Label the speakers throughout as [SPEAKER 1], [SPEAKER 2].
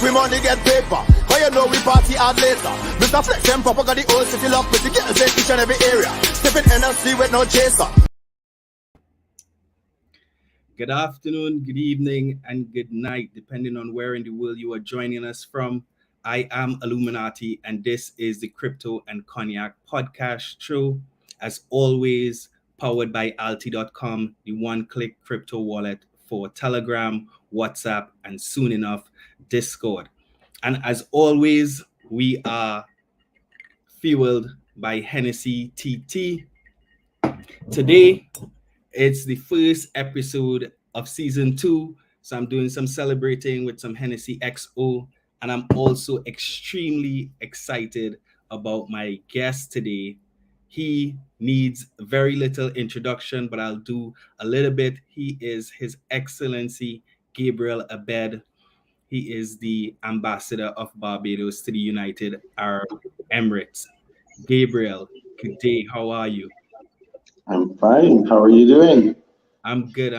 [SPEAKER 1] we money get paper. But you know we party hard later. Mr. Flex and Papa got the old city lock with the girls in each and every area. Stepping NLC with no chaser.
[SPEAKER 2] Good afternoon, good evening, and good night, depending on where in the world you are joining us from. I am Alluminati, and this is the Crypto and Cognac podcast show. As always, powered by Alti.com, the one-click crypto wallet for Telegram, WhatsApp, and soon enough, Discord. And as always, we are fueled by Hennessy TT. Today, it's the first episode of season 2, so I'm doing some celebrating with some Hennessy XO, and I'm also extremely excited about my guest today. He needs very little introduction, but I'll do a little bit. He is His Excellency Gabriel Abed. He is the ambassador of Barbados to the United Arab Emirates. Gabriel, good day. How are you?
[SPEAKER 3] I'm fine. How are you doing?
[SPEAKER 2] I'm good.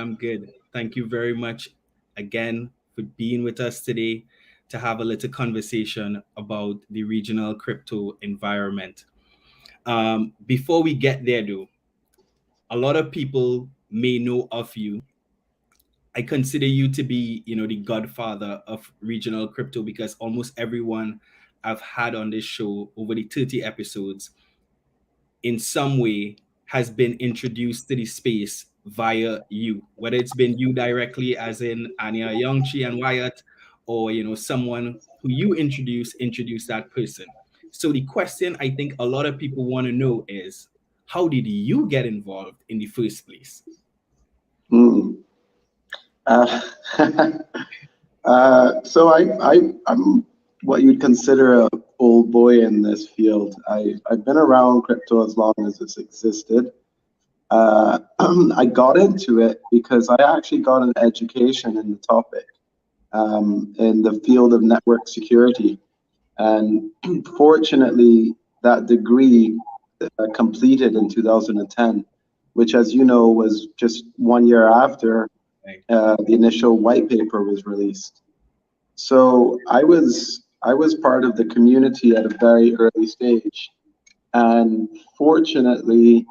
[SPEAKER 2] Thank you very much again for being with us today to have a little conversation about the regional crypto environment. Before we get there though, a lot of people may know of you. I consider you to be, the godfather of regional crypto because almost everyone I've had on this show over the 30 episodes in some way has been introduced to the space via you, whether it's been you directly as in Anya Youngchi and Wyatt, or someone who you introduced that person. So the question I think a lot of people want to know is, how did you get involved in the first place?
[SPEAKER 3] So I'm what you'd consider an old boy in this field. I've been around crypto as long as it's existed. I got into it because I actually got an education in the topic in the field of network security. And fortunately, that degree completed in 2010, which, as you know, was just 1 year after the initial white paper was released. So I was part of the community at a very early stage. And fortunately,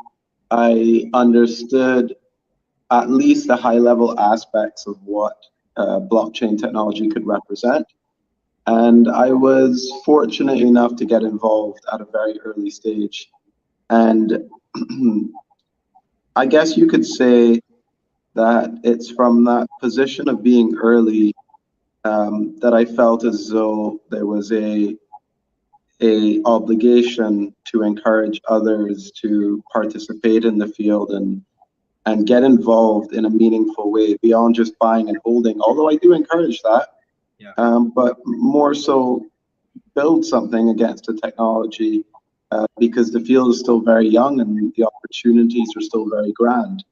[SPEAKER 3] I understood at least the high-level aspects of what blockchain technology could represent. And I was fortunate enough to get involved at a very early stage. And I guess you could say that it's from that position of being early that I felt as though there was a obligation to encourage others to participate in the field and get involved in a meaningful way beyond just buying and holding, although I do encourage that.
[SPEAKER 2] Yeah.
[SPEAKER 3] But more so build something against the technology because the field is still very young and the opportunities are still very grand.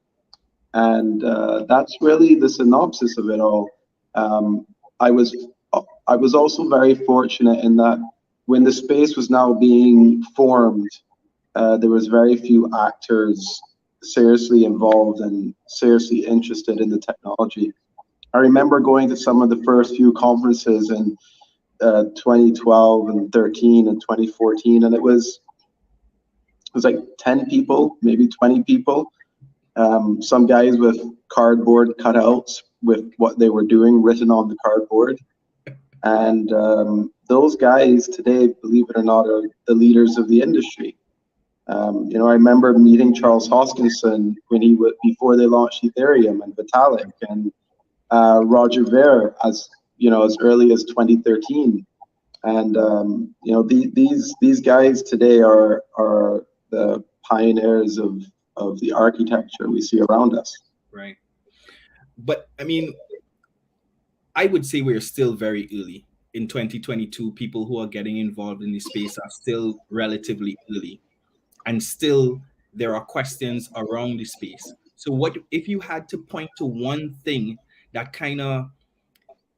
[SPEAKER 3] And that's really the synopsis of it all. I was also very fortunate in that when the space was now being formed, there was very few actors seriously involved and seriously interested in the technology. I remember going to some of the first few conferences in 2012 and 13 and 2014, and it was like 10 people, maybe 20 people. Some guys with cardboard cutouts with what they were doing written on the cardboard. And those guys today, believe it or not, are the leaders of the industry. I remember meeting Charles Hoskinson when before they launched Ethereum and Vitalik, and Roger Ver as early as 2013. And these guys today are the pioneers of the architecture we see around us.
[SPEAKER 2] Right. But I mean, I would say we're still very early. In 2022, people who are getting involved in this space are still relatively early. And still, there are questions around the space. So what if you had to point to one thing that kind of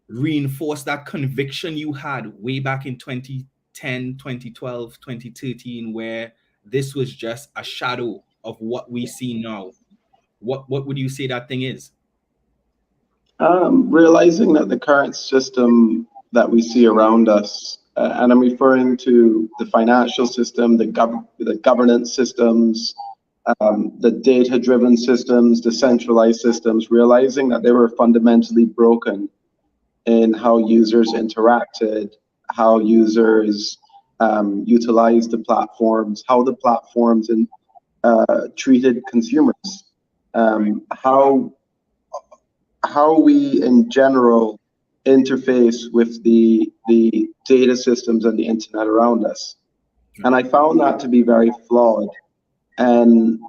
[SPEAKER 2] reinforced that conviction you had way back in 2010, 2012, 2013, where this was just a shadow of what we see now? What would you say that thing is?
[SPEAKER 3] Realizing that the current system that we see around us, and I'm referring to the financial system, the governance systems, the data-driven systems, the centralized systems, realizing that they were fundamentally broken in how users interacted, how users utilized the platforms, how the platforms treated consumers, how we in general interface with the data systems and the internet around us. And I found that to be very flawed. And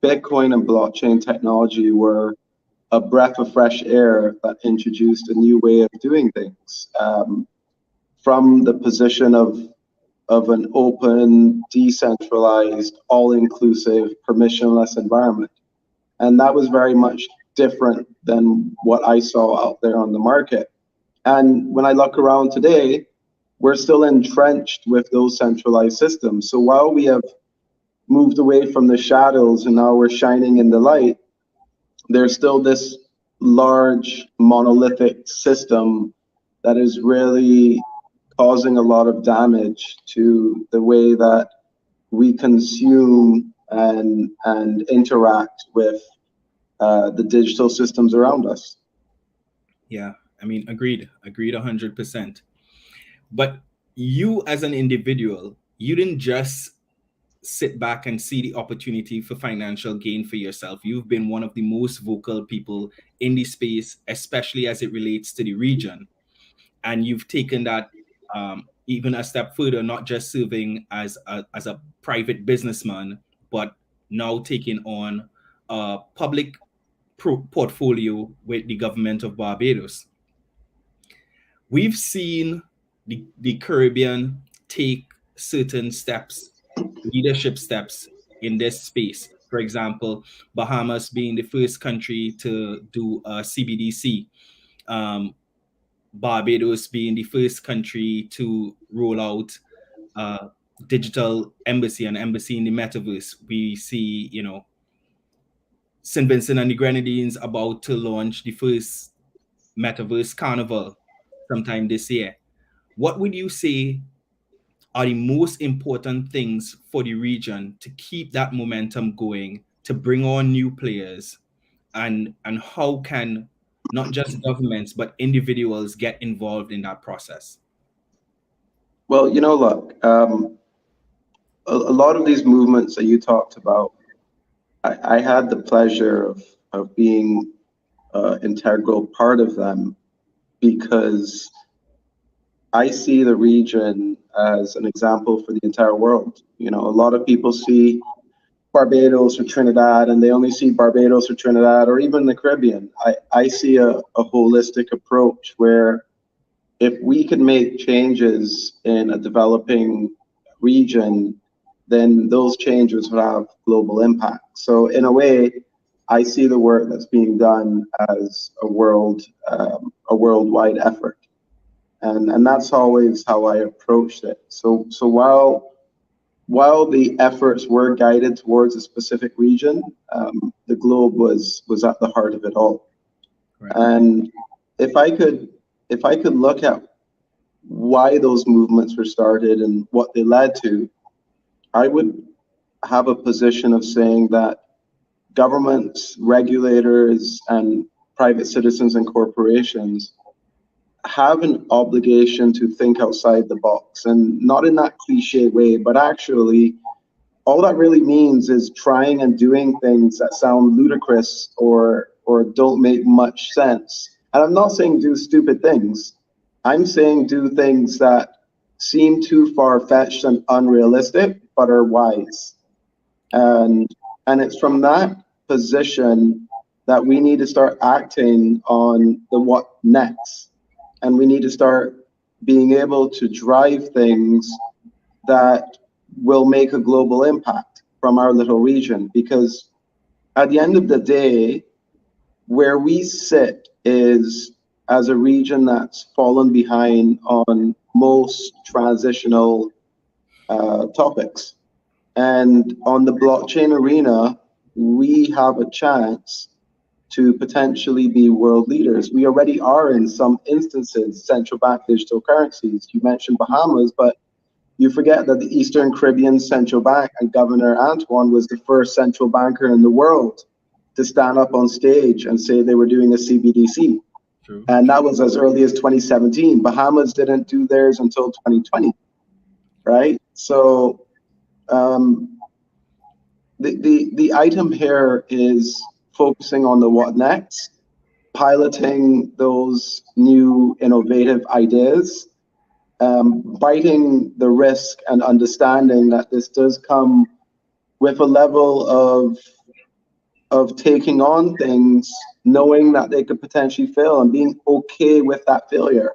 [SPEAKER 3] Bitcoin and blockchain technology were a breath of fresh air that introduced a new way of doing things, from the position of an open, decentralized, all-inclusive, permissionless environment. And that was very much different than what I saw out there on the market. And when I look around today, we're still entrenched with those centralized systems. So while we have moved away from the shadows and now we're shining in the light, there's still this large monolithic system that is really causing a lot of damage to the way that we consume and interact with the digital systems around us.
[SPEAKER 2] Yeah, I mean, agreed 100%. But you as an individual, you didn't just sit back and see the opportunity for financial gain for yourself. You've been one of the most vocal people in the space, especially as it relates to the region. And you've taken that even a step further, not just serving as a private businessman, but now taking on a public portfolio with the government of Barbados. We've seen the Caribbean take certain steps, leadership steps in this space. For example, Bahamas being the first country to do a CBDC, Barbados being the first country to roll out digital embassy, an embassy in the metaverse. We see, St. Vincent and the Grenadines about to launch the first metaverse carnival sometime this year. What would you say are the most important things for the region to keep that momentum going, to bring on new players, and how can not just governments but individuals get involved in that process?
[SPEAKER 3] Well, look, a lot of these movements that you talked about, I had the pleasure of being an integral part of them, because I see the region as an example for the entire world. A lot of people see Barbados or Trinidad, and they only see Barbados or Trinidad or even the Caribbean. I see a holistic approach where if we can make changes in a developing region, then those changes will have global impact. So in a way, I see the work that's being done as a worldwide effort. And that's always how I approached it. So while the efforts were guided towards a specific region, the globe was at the heart of it all.
[SPEAKER 2] Right.
[SPEAKER 3] And if I could look at why those movements were started and what they led to, I would have a position of saying that governments, regulators, and private citizens and corporations have an obligation to think outside the box, and not in that cliche way, but actually all that really means is trying and doing things that sound ludicrous or don't make much sense. And I'm not saying do stupid things. I'm saying do things that seem too far-fetched and unrealistic, but are wise. And it's from that position that we need to start acting on the what next. And we need to start being able to drive things that will make a global impact from our little region. Because at the end of the day, where we sit is as a region that's fallen behind on most transitional topics. And on the blockchain arena, we have a chance to potentially be world leaders. We already are in some instances central bank digital currencies. You mentioned Bahamas, but you forget that the Eastern Caribbean Central Bank and Governor Antoine was the first central banker in the world to stand up on stage and say they were doing a CBDC.
[SPEAKER 2] True.
[SPEAKER 3] And that was as early as 2017. Bahamas didn't do theirs until 2020, right? So the item here is focusing on the what next, piloting those new innovative ideas, biting the risk and understanding that this does come with a level of taking on things, knowing that they could potentially fail and being okay with that failure.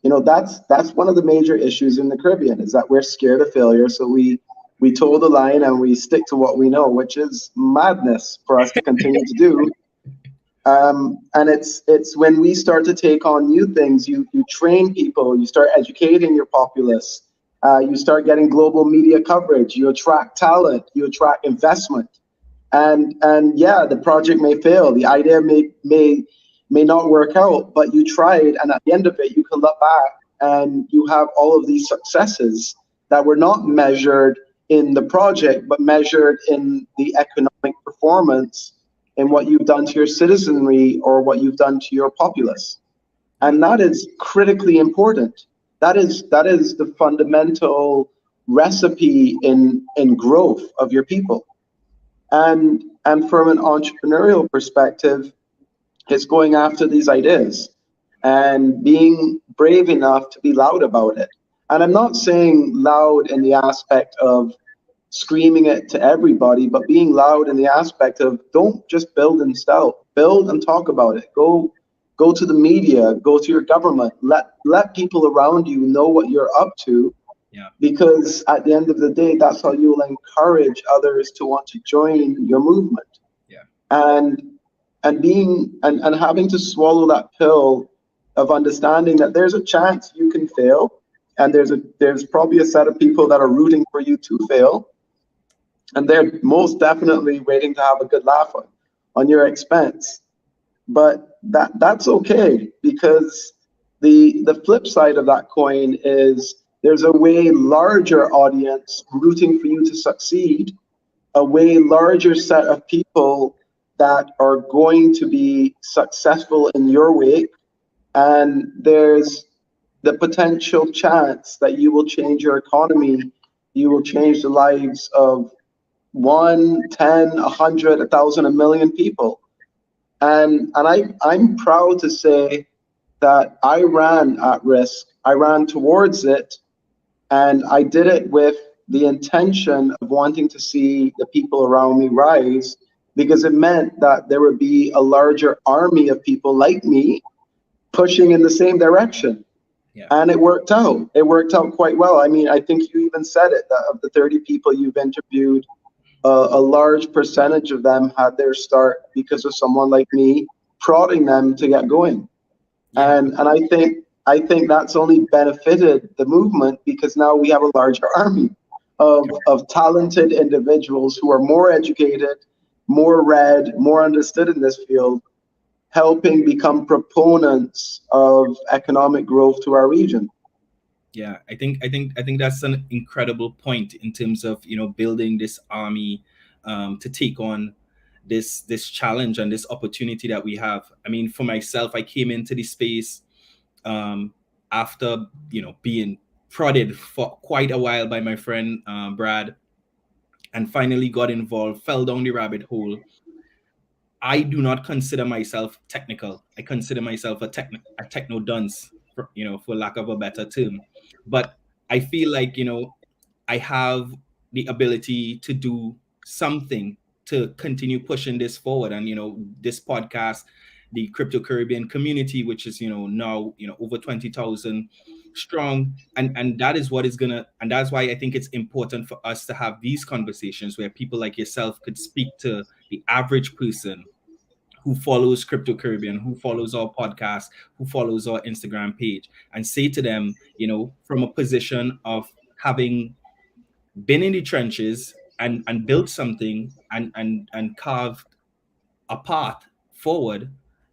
[SPEAKER 3] You know, that's one of the major issues in the Caribbean, is that we're scared of failure. So we toe the line and we stick to what we know, which is madness for us to continue to do. And it's when we start to take on new things, you train people, you start educating your populace, you start getting global media coverage, you attract talent, you attract investment. And yeah, the project may fail, the idea may not work out, but you tried, and at the end of it, you can look back and you have all of these successes that were not measured in the project, but measured in the economic performance in what you've done to your citizenry or what you've done to your populace. And that is critically important. That is the fundamental recipe in growth of your people. And from an entrepreneurial perspective, it's going after these ideas and being brave enough to be loud about it. And I'm not saying loud in the aspect of screaming it to everybody, but being loud in the aspect of don't just build in stealth, build and talk about it. Go to the media, go to your government, let people around you know what you're up to.
[SPEAKER 2] Yeah.
[SPEAKER 3] Because at the end of the day, that's how you'll encourage others to want to join your movement.
[SPEAKER 2] Yeah.
[SPEAKER 3] And having to swallow that pill of understanding that there's a chance you can fail, and there's probably a set of people that are rooting for you to fail, and they're most definitely waiting to have a good laugh on your expense. But that's okay, because the flip side of that coin is there's a way larger audience rooting for you to succeed, a way larger set of people that are going to be successful in your wake, and there's the potential chance that you will change your economy, you will change the lives of 1, 10, 100, 1,000, 1,000,000 people. And I'm proud to say that I ran at risk, I ran towards it, and I did it with the intention of wanting to see the people around me rise, because it meant that there would be a larger army of people like me pushing in the same direction.
[SPEAKER 2] Yeah.
[SPEAKER 3] And it worked out. It worked out quite well. I mean, I think you even said it, that of the 30 people you've interviewed, a large percentage of them had their start because of someone like me prodding them to get going. Yeah. And I think that's only benefited the movement, because now we have a larger army of talented individuals who are more educated, more read, more understood in this field, helping become proponents of economic growth to our region.
[SPEAKER 2] Yeah, I think that's an incredible point in terms of, you know, building this army to take on this challenge and this opportunity that we have. I mean, for myself, I came into the space after, you know, being prodded for quite a while by my friend Brad, and finally got involved, fell down the rabbit hole. I do not consider myself technical. I consider myself a techno dunce, you know, for lack of a better term. But I feel like, you know, I have the ability to do something to continue pushing this forward. And, you know, this podcast, the Crypto Caribbean community, which is, you know, now, you know, over 20,000 strong. And that is what is and that's why I think it's important for us to have these conversations where people like yourself could speak to the average person who follows Crypto Caribbean, who follows our podcast, who follows our Instagram page, and say to them, you know, from a position of having been in the trenches and built something and carved a path forward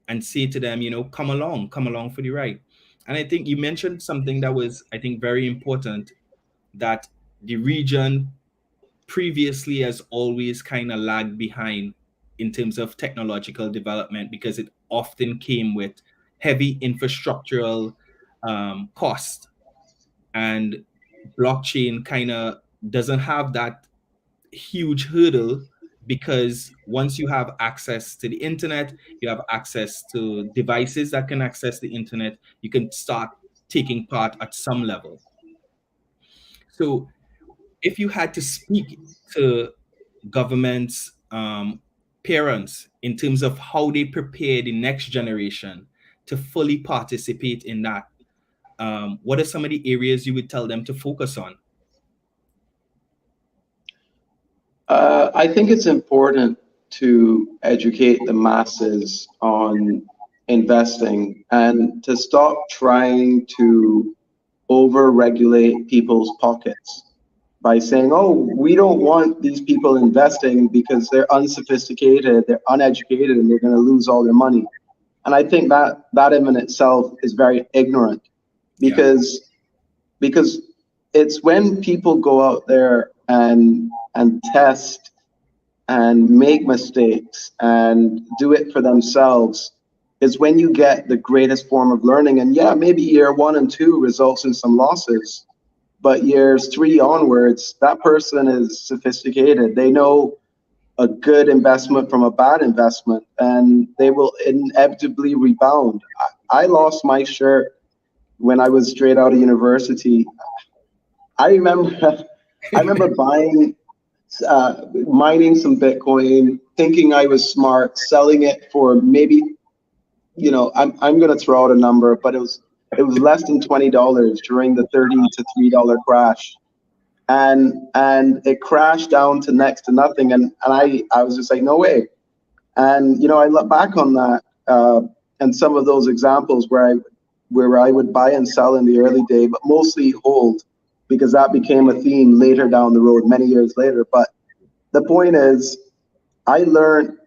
[SPEAKER 2] and say to them, come along for the ride. And I think you mentioned something that was, I think, very important, that the region previously has always kind of lagged behind in terms of technological development, because it often came with heavy infrastructural cost, and blockchain kind of doesn't have that huge hurdle, because once you have access to the internet, you have access to devices that can access the internet, you can start taking part at some level. So if you had to speak to governments, parents, in terms of how they prepare the next generation to fully participate in that, what are some of the areas you would tell them to focus on?
[SPEAKER 3] I think it's important to educate the masses on investing and to stop trying to over-regulate people's pockets by saying, oh, we don't want these people investing because they're unsophisticated, they're uneducated, and they're going to lose all their money. And I think that in itself is very ignorant, because it's when people go out there and test and make mistakes and do it for themselves is when you get the greatest form of learning. And yeah, maybe year 1 and 2 results in some losses, but years 3 onwards, that person is sophisticated. They know a good investment from a bad investment, and they will inevitably rebound. I lost my shirt when I was straight out of university. I remember buying, mining some Bitcoin, thinking I was smart, selling it for maybe, I'm going to throw out a number, but it was less than $20 during the $30 to $3 crash. And it crashed down to next to nothing. And I was just like, no way. And, I look back on that and some of those examples where I would buy and sell in the early day, but mostly hold, because that became a theme later down the road, many years later. But the point is, I learned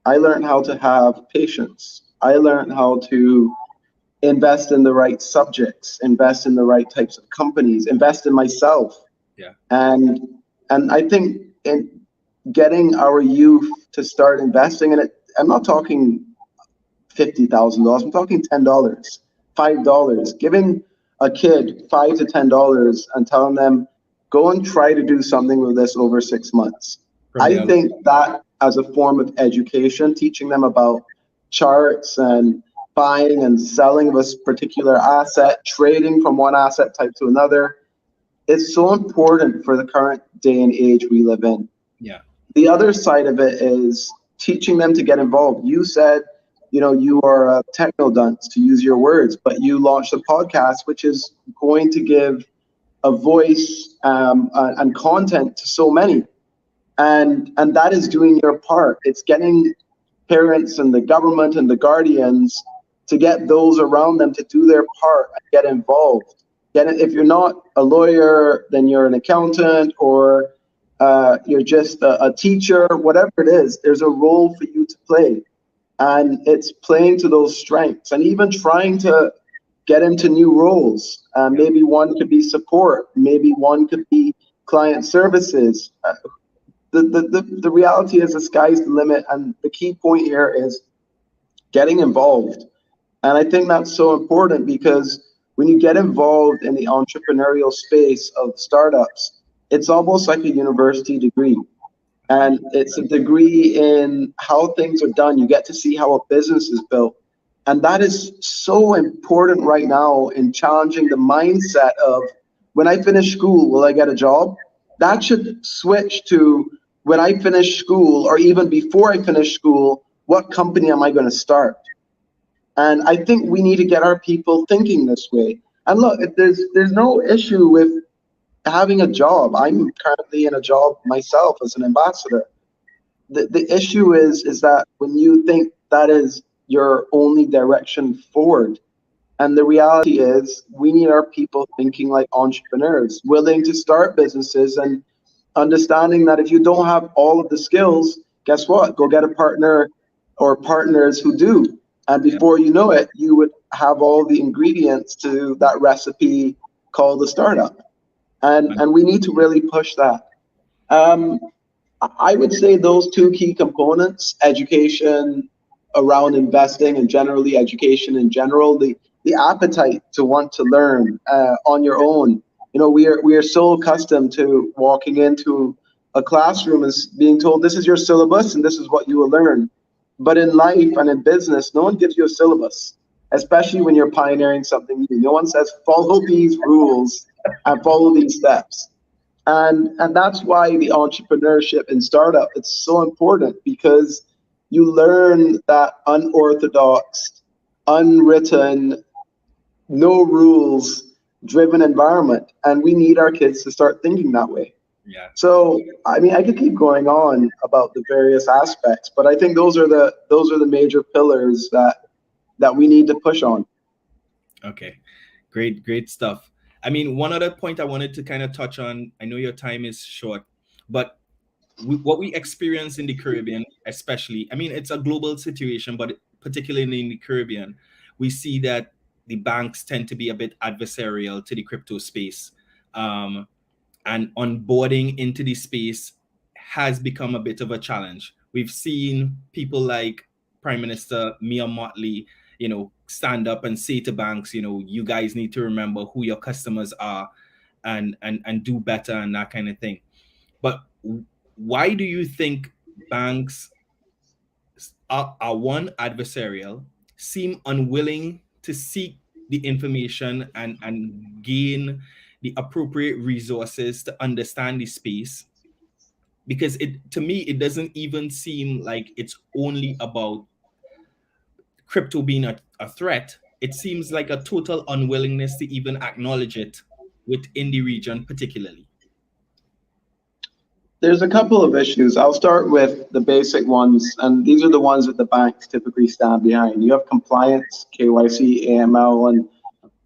[SPEAKER 3] how to have patience. I learned how to invest in the right subjects, invest in the right types of companies, invest in myself.
[SPEAKER 2] Yeah.
[SPEAKER 3] And I think in getting our youth to start investing in it, I'm not talking $50,000, I'm talking $10, $5, giving a kid $5 to $10 and telling them, go and try to do something with this over 6 months. I think that as a form of education, teaching them about charts and buying and selling of a particular asset, trading from one asset type to another, is so important for the current day and age we live in.
[SPEAKER 2] Yeah.
[SPEAKER 3] The other side of it is teaching them to get involved. You said, you are a techno dunce, to use your words, but you launched a podcast which is going to give a voice and content to so many. And that is doing your part. It's getting parents and the government and the guardians to get those around them to do their part and get involved. If you're not a lawyer, then you're an accountant, or you're just a teacher, whatever it is, there's a role for you to play. And it's playing to those strengths and even trying to get into new roles. Maybe one could be support, maybe one could be client services. The reality is the sky's the limit, and the key point here is getting involved. And I think that's so important, because when you get involved in the entrepreneurial space of startups, it's almost like a university degree. And it's a degree in how things are done. You get to see how a business is built. And that is so important right now in challenging the mindset of, when I finish school, will I get a job? That should switch to, when I finish school, or even before I finish school, what company am I going to start? And I think we need to get our people thinking this way. And look, there's no issue with having a job. I'm currently in a job myself as an ambassador. The issue is that when you think that is your only direction forward, and the reality is we need our people thinking like entrepreneurs, willing to start businesses and understanding that if you don't have all of the skills, guess what? Go get a partner or partners who do. And before you know it, you would have all the ingredients to that recipe called a startup. And we need to really push that. I would say those two key components, education around investing and generally education in general, the appetite to want to learn on your own. You know, we are so accustomed to walking into a classroom and being told this is your syllabus and this is what you will learn. But in life and in business, no one gives you a syllabus, especially when you're pioneering something new. No one says follow these rules and follow these steps. And that's why the entrepreneurship and startup, it's so important, because you learn that unorthodox, unwritten, no rules driven environment. And we need our kids to start thinking that way.
[SPEAKER 2] Yeah.
[SPEAKER 3] So, I mean, I could keep going on about the various aspects, but I think those are the major pillars that we need to push on.
[SPEAKER 2] Okay, great stuff. I mean, one other point I wanted to kind of touch on, I know your time is short, but what we experience in the Caribbean, especially, I mean, it's a global situation, but particularly in the Caribbean, we see that the banks tend to be a bit adversarial to the crypto space. And onboarding into the space has become a bit of a challenge. We've seen people like Prime Minister Mia Mottley, you know, stand up and say to banks, you know, you guys need to remember who your customers are and do better and that kind of thing. But why do you think banks are one, adversarial, seem unwilling to seek the information and gain the appropriate resources to understand the space? Because to me, it doesn't even seem like it's only about crypto being a threat. It seems like a total unwillingness to even acknowledge it within the region, particularly.
[SPEAKER 3] There's a couple of issues. I'll start with the basic ones, and these are the ones that the banks typically stand behind. You have compliance, KYC, AML,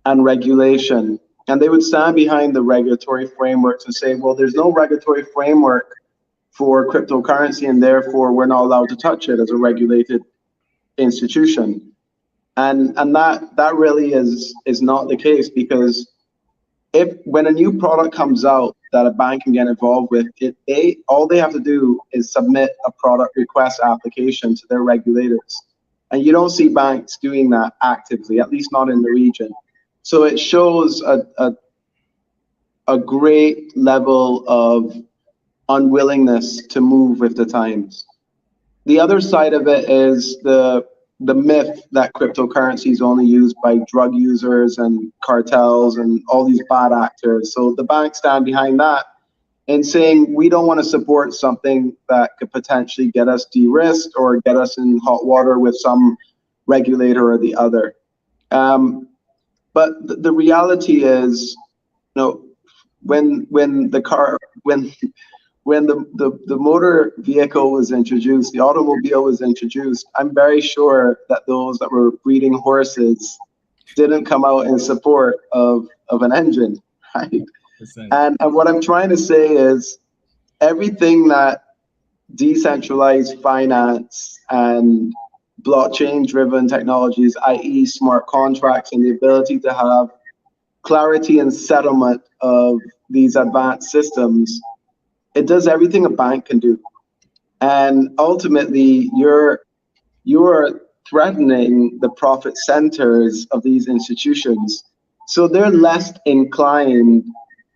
[SPEAKER 3] and regulation. And they would stand behind the regulatory frameworks and say, well, there's no regulatory framework for cryptocurrency, and therefore we're not allowed to touch it as a regulated institution. And that really is not the case, because when a new product comes out that a bank can get involved with, all they have to do is submit a product request application to their regulators. And you don't see banks doing that actively, at least not in the region. So it shows a great level of unwillingness to move with the times. The other side of it is the myth that cryptocurrency is only used by drug users and cartels and all these bad actors. So the banks stand behind that and saying, we don't want to support something that could potentially get us de-risked or get us in hot water with some regulator or the other. But the reality is, you know, when the motor vehicle was introduced, the automobile was introduced, I'm very sure that those that were breeding horses didn't come out in support of an engine, right? And what I'm trying to say is, everything that decentralized finance and blockchain-driven technologies, i.e. smart contracts and the ability to have clarity and settlement of these advanced systems, it does everything a bank can do. And ultimately, you're threatening the profit centers of these institutions. So they're less inclined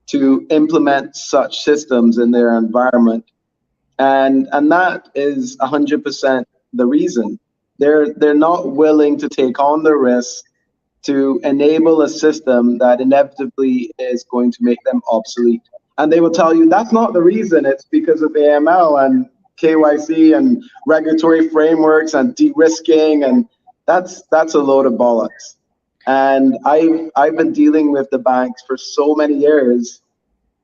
[SPEAKER 3] to implement such systems in their environment. And that is 100% the reason. They're not willing to take on the risk to enable a system that inevitably is going to make them obsolete. And they will tell you that's not the reason, it's because of AML and KYC and regulatory frameworks and de-risking, and that's a load of bollocks. And I've been dealing with the banks for so many years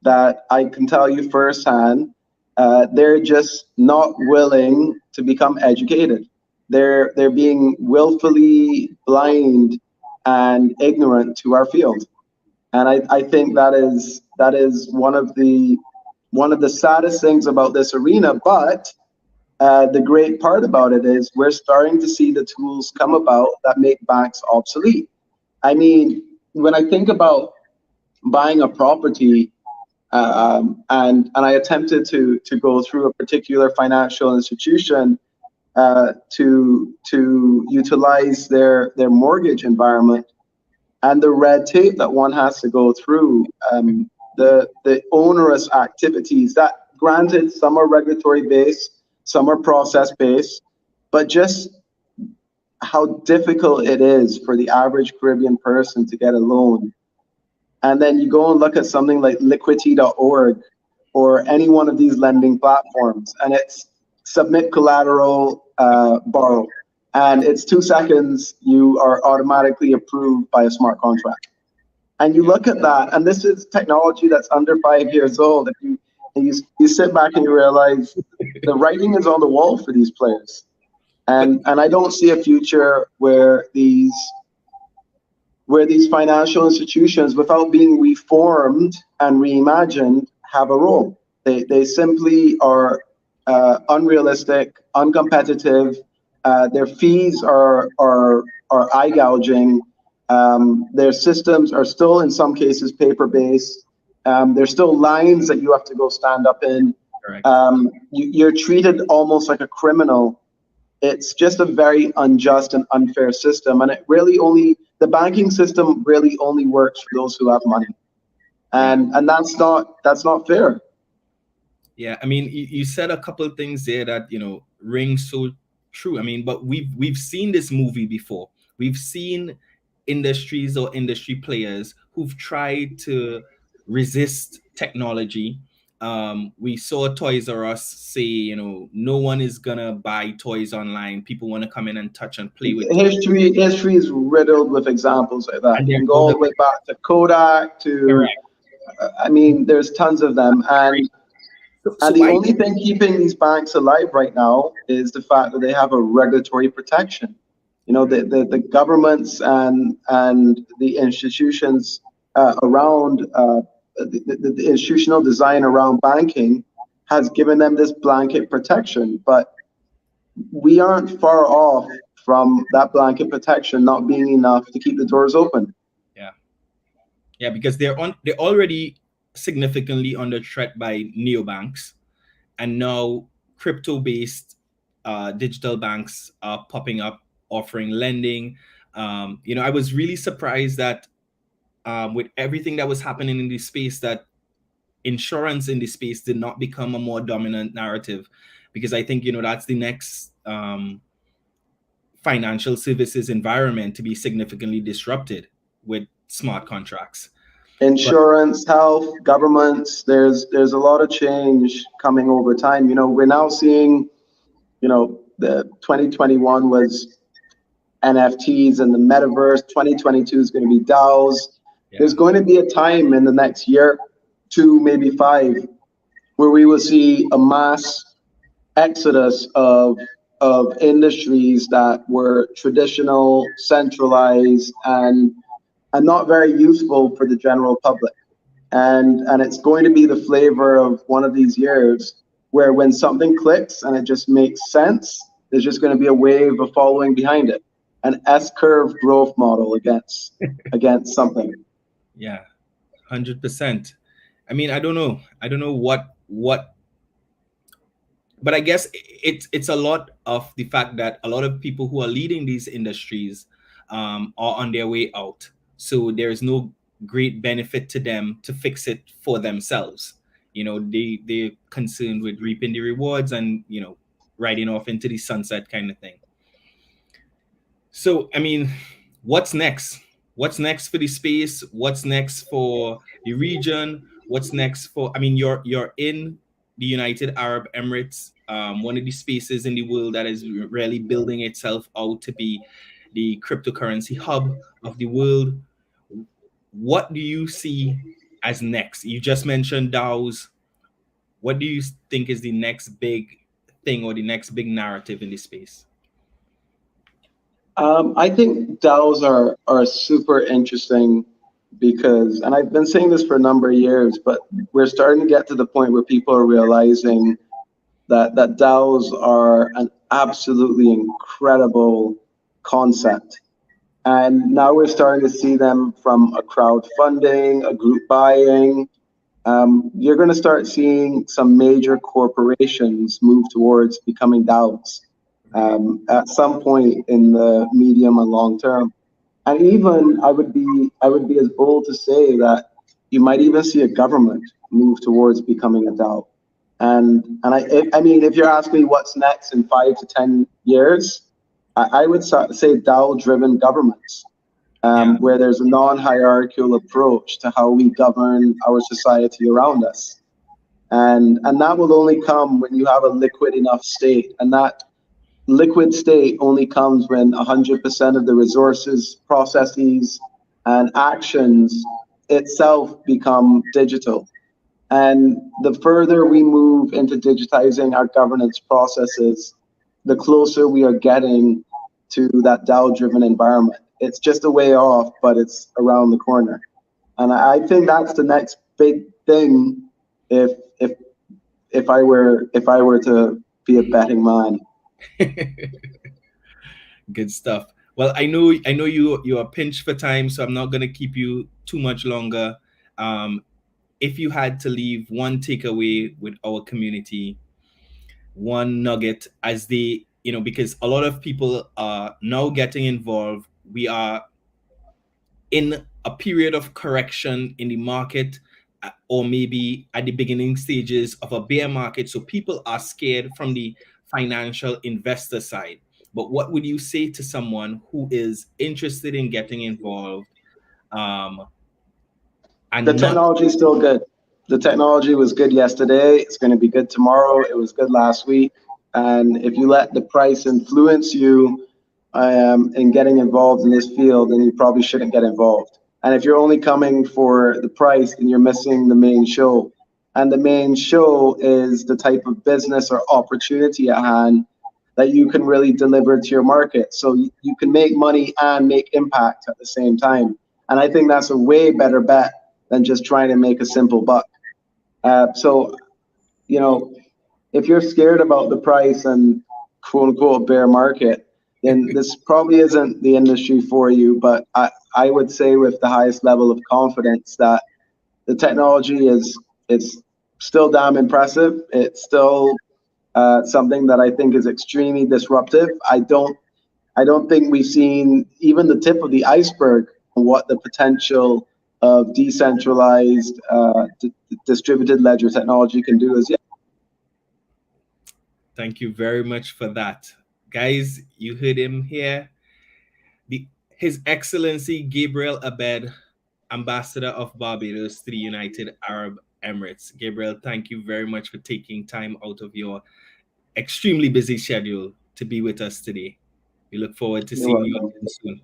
[SPEAKER 3] that I can tell you firsthand, they're just not willing to become educated. They're being willfully blind and ignorant to our field. And I think that is one of the saddest things about this arena. But the great part about it is we're starting to see the tools come about that make banks obsolete. I mean, when I think about buying a property, and I attempted to go through a particular financial institution to utilize their mortgage environment, and the red tape that one has to go through, the onerous activities that, granted, some are regulatory based, some are process based, but just how difficult it is for the average Caribbean person to get a loan. And then you go and look at something like liquidity.org or any one of these lending platforms, and it's submit collateral, borrow. And it's 2 seconds, you are automatically approved by a smart contract. And you look at that, and this is technology that's under 5 years old. If you sit back and you realize the writing is on the wall for these players. And I don't see a future where these financial institutions, without being reformed and reimagined, have a role. They simply are unrealistic, uncompetitive. Their fees are eye gouging. Their systems are still, in some cases, paper-based. There's still lines that you have to go stand up in. You're treated almost like a criminal. It's just a very unjust and unfair system, and the banking system really only works for those who have money, and that's not fair.
[SPEAKER 2] Yeah, I mean, you said a couple of things there that ring so true. I mean, but we've seen this movie before. We've seen industries or industry players who've tried to resist technology. We saw Toys R Us say, no one is gonna buy toys online. People want to come in and touch and play with
[SPEAKER 3] history. History is riddled with examples like that. You can go all the way back to Kodak to, I mean, there's tons of them. And the only thing keeping these banks alive right now is the fact that they have a regulatory protection. The governments and the institutions around the institutional design around banking has given them this blanket protection, but we aren't far off from that blanket protection not being enough to keep the doors open.
[SPEAKER 2] Yeah, because they're already significantly under threat by neobanks, and now crypto-based digital banks are popping up, offering lending. I was really surprised that with everything that was happening in this space, that insurance in this space did not become a more dominant narrative, because I think that's the next financial services environment to be significantly disrupted with smart contracts.
[SPEAKER 3] Insurance, health, governments, there's a lot of change coming over time. We're now seeing, the 2021 was NFTs and the metaverse. 2022 is going to be DAOs. There's going to be a time in the next year, 2, maybe 5, where we will see a mass exodus of industries that were traditional, centralized, and not very useful for the general public. And it's going to be the flavor of one of these years where when something clicks and it just makes sense, there's just going to be a wave of following behind it. An S-curve growth model against something.
[SPEAKER 2] Yeah, 100%. I mean, I don't know what, but I guess it's a lot of the fact that a lot of people who are leading these industries are on their way out. So there's no great benefit to them to fix it for themselves. They're concerned with reaping the rewards and, riding off into the sunset kind of thing. So, I mean, what's next? What's next for the space? What's next for the region? What's next for, I mean, you're in the United Arab Emirates, one of the spaces in the world that is really building itself out to be the cryptocurrency hub of the world. What do you see as next? You just mentioned DAOs. What do you think is the next big thing or the next big narrative in this space?
[SPEAKER 3] I think DAOs are super interesting because, and I've been saying this for a number of years, but we're starting to get to the point where people are realizing that DAOs are an absolutely incredible concept. And now we're starting to see them from a crowdfunding, a group buying. You're going to start seeing some major corporations move towards becoming DAOs at some point in the medium and long term. And even I would be as bold to say that you might even see a government move towards becoming a DAO. And I mean, if you're asking me what's next in 5 to 10 years, I would say DAO-driven governments, where there's a non-hierarchical approach to how we govern our society around us. And that will only come when you have a liquid enough state. And that liquid state only comes when 100% of the resources, processes, and actions itself become digital. And the further we move into digitizing our governance processes, the closer we are getting to that DAO-driven environment. It's just a way off, but it's around the corner. And I think that's the next big thing if I were to be a betting man.
[SPEAKER 2] Good stuff. Well, I know you are pinched for time, so I'm not going to keep you too much longer. If you had to leave one takeaway with our community, one nugget as they, because a lot of people are now getting involved. We are in a period of correction in the market, or maybe at the beginning stages of a bear market. So people are scared from the financial investor side. But what would you say to someone who is interested in getting involved? And
[SPEAKER 3] the technology is still good. The technology was good yesterday. It's going to be good tomorrow. It was good last week. And if you let the price influence you in getting involved in this field, then you probably shouldn't get involved. And if you're only coming for the price, then you're missing the main show. And the main show is the type of business or opportunity at hand that you can really deliver to your market. So you can make money and make impact at the same time. And I think that's a way better bet than just trying to make a simple buck. So, if you're scared about the price and quote unquote bear market, then this probably isn't the industry for you. But I would say with the highest level of confidence that the technology is still damn impressive. It's still something that I think is extremely disruptive. I don't think we've seen even the tip of the iceberg on what the potential of decentralized distributed ledger technology can do as yet.
[SPEAKER 2] Thank you very much for that. Guys, you heard him here. His Excellency Gabriel Abed, Ambassador of Barbados to the United Arab Emirates. Gabriel, thank you very much for taking time out of your extremely busy schedule to be with us today. We look forward to seeing you again soon.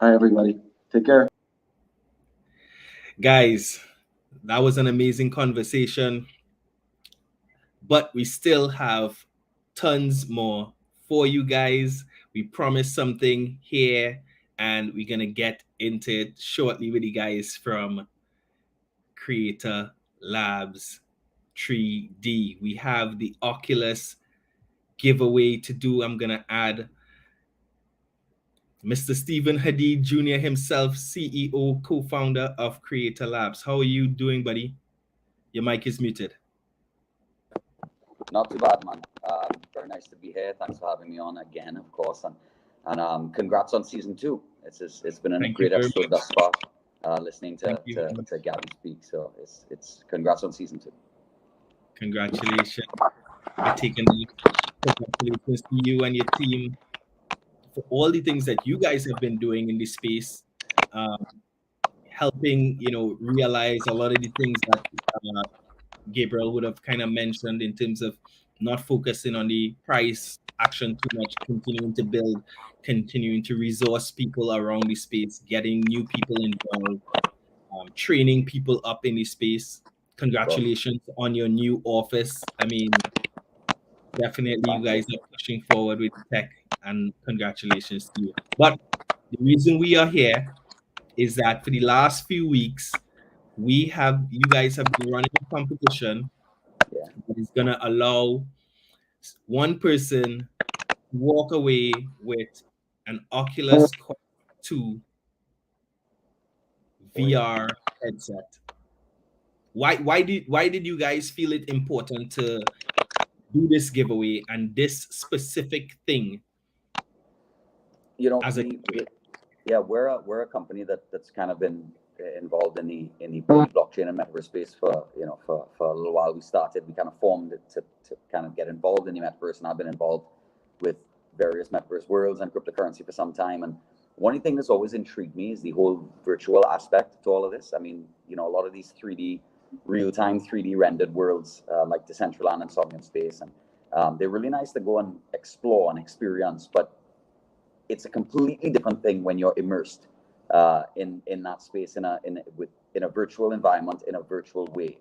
[SPEAKER 3] Hi, everybody. Take care.
[SPEAKER 2] Guys, that was an amazing conversation, but we still have tons more for you guys. We promised something here, and we're going to get into it shortly with you guys from CreatorLabs 3D. We have the Oculus giveaway to do. I'm going to add Mr. Stephen Hadid Jr. himself, CEO, co-founder of CreatorLabs. How are you doing, buddy? Your mic is muted.
[SPEAKER 4] Not too bad, man. Very nice to be here. Thanks for having me on again, of course. And congrats on season 2. It's been a great episode thus far. Listening to Gabby speak. So it's congrats on season 2.
[SPEAKER 2] Congratulations. Congratulations to you and your team for all the things that you guys have been doing in this space, helping realize a lot of the things that Gabriel would have kind of mentioned in terms of not focusing on the price action too much, continuing to build, continuing to resource people around the space, getting new people involved, training people up in the space. Congratulations on your new office. I mean, definitely you guys are pushing forward with tech, and congratulations to you. But the reason we are here is that for the last few weeks, you guys have been running a competition that is gonna allow one person to walk away with an Oculus Quest 2 VR headset. Why did you guys feel it important to do this giveaway and this specific thing?
[SPEAKER 4] You know,
[SPEAKER 2] as a
[SPEAKER 4] we're a company that's kind of been involved in the blockchain and metaverse space for a little while. We kind of formed it to kind of get involved in the metaverse, and I've been involved with various metaverse worlds and cryptocurrency for some time. And one thing that's always intrigued me is the whole virtual aspect to all of this. I mean, you know, a lot of these real-time 3D rendered worlds like Decentraland and Sovereign Space, and they're really nice to go and explore and experience, but it's a completely different thing when you're immersed in that space in a virtual environment in a virtual way,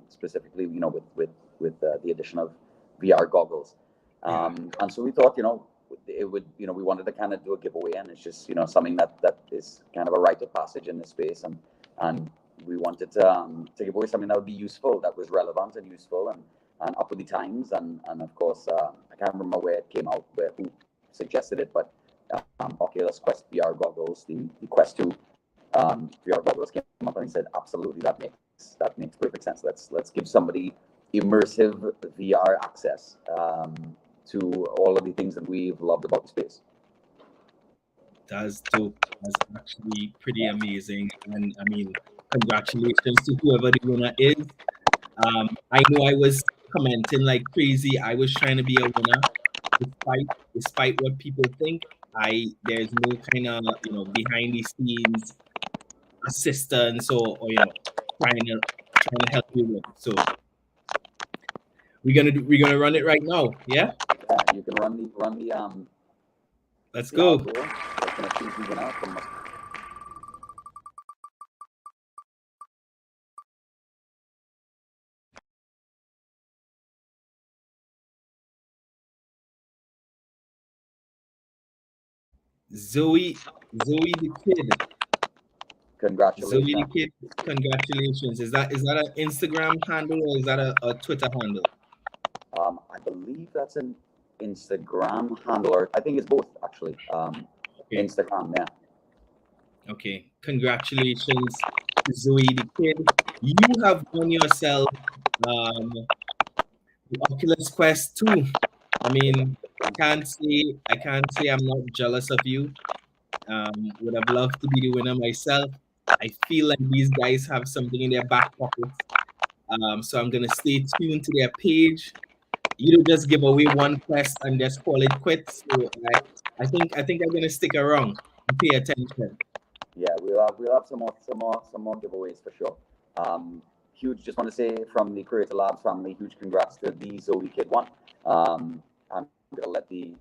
[SPEAKER 4] specifically, you know, with the addition of VR goggles. And so we thought, you know, it would, you know, we wanted to kind of do a giveaway, and it's just, you know, something that is kind of a rite of passage in this space, and we wanted to give away something that would be useful, that was relevant and useful and up with the times, and of course I can't remember where it came out, who suggested it, but Oculus Quest VR goggles, the Quest 2 VR goggles came up, and he said, absolutely, that makes perfect sense. Let's give somebody immersive VR access to all of the things that we've loved about the space.
[SPEAKER 2] That's dope. That's actually pretty amazing, and I mean, congratulations to whoever the winner is. I know I was commenting like crazy. I was trying to be a winner, despite what people think. There's no kind of, you know, behind the scenes assistance or you know, trying to help you with. So we're gonna run it right now. Yeah,
[SPEAKER 4] you can run the
[SPEAKER 2] let's go. Zoe the kid.
[SPEAKER 4] Congratulations.
[SPEAKER 2] Zoe the kid, congratulations. Is that an Instagram handle or is that a Twitter handle?
[SPEAKER 4] I believe that's an Instagram handle, or I think it's both actually. Okay. Instagram, yeah.
[SPEAKER 2] Okay, congratulations to Zoe the kid. You have won yourself the Oculus Quest 2. I mean, I can't say I'm not jealous of you. Would have loved to be the winner myself. I feel like these guys have something in their back pockets. So I'm gonna stay tuned to their page. You don't just give away one quest and just call it quits. So I think I'm gonna stick around and pay attention.
[SPEAKER 4] Yeah, we'll have some more giveaways for sure. Huge, just want to say from the Creator Labs family, huge congrats to the Zoe Kid one. I'm gonna let the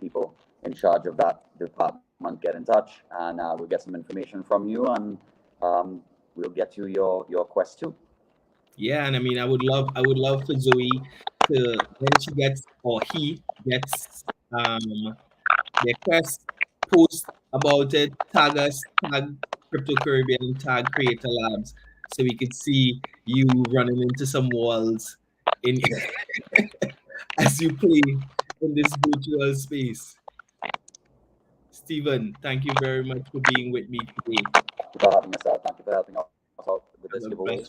[SPEAKER 4] people in charge of that department get in touch, and we'll get some information from you, and we'll get you your Quest 2.
[SPEAKER 2] Yeah, and I mean, I would love for Zoe to, when she gets, or he gets their Quest, post about it, tag us, tag Crypto Caribbean, tag Creator Labs, so we could see you running into some walls in as you play in this virtual space. Stephen, thank you very much for being with me today.
[SPEAKER 4] Thank you for having us out. Thank you for helping us out with this giveaway.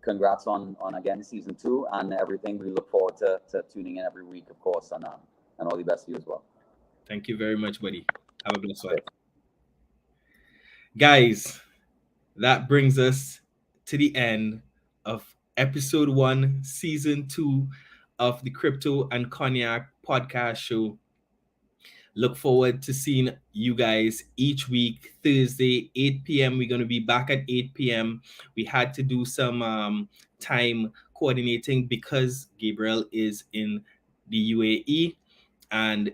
[SPEAKER 4] Congrats on again season 2 and everything. We look forward to tuning in every week, of course, and all the best to you as well.
[SPEAKER 2] Thank you very much, buddy. Have a blessed one. Guys, that brings us to the end of episode 1, season 2 of the Crypto and Cognac podcast show. Look forward to seeing you guys each week, Thursday, 8 p.m. We're going to be back at 8 p.m. We had to do some time coordinating because Gabriel is in the UAE, and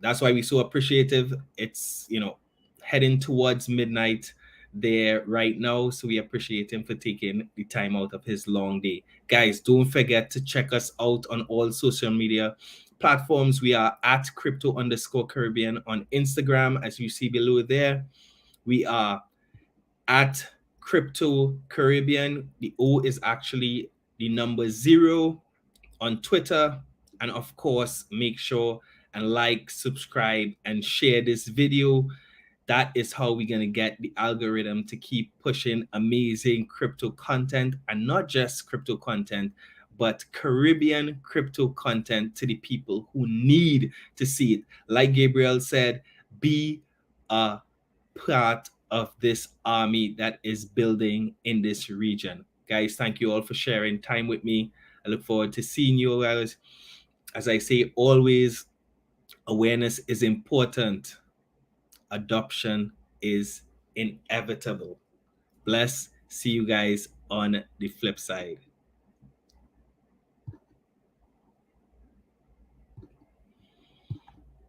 [SPEAKER 2] that's why we're so appreciative. It's, you know, heading towards midnight there right now, so we appreciate him for taking the time out of his long day. Guys, don't forget to check us out on all social media platforms. We are at Crypto_Caribbean on Instagram, as you see below there. We are at Crypto Caribbean. The O is actually the number 0 on Twitter. And of course, make sure and like, subscribe, and share this video. That is how we're going to get the algorithm to keep pushing amazing crypto content, and not just crypto content, but Caribbean crypto content to the people who need to see it. Like Gabriel said, be a part of this army that is building in this region. Guys, thank you all for sharing time with me. I look forward to seeing you guys. As I say, always, awareness is important. Adoption is inevitable. Bless. See you guys on the flip side.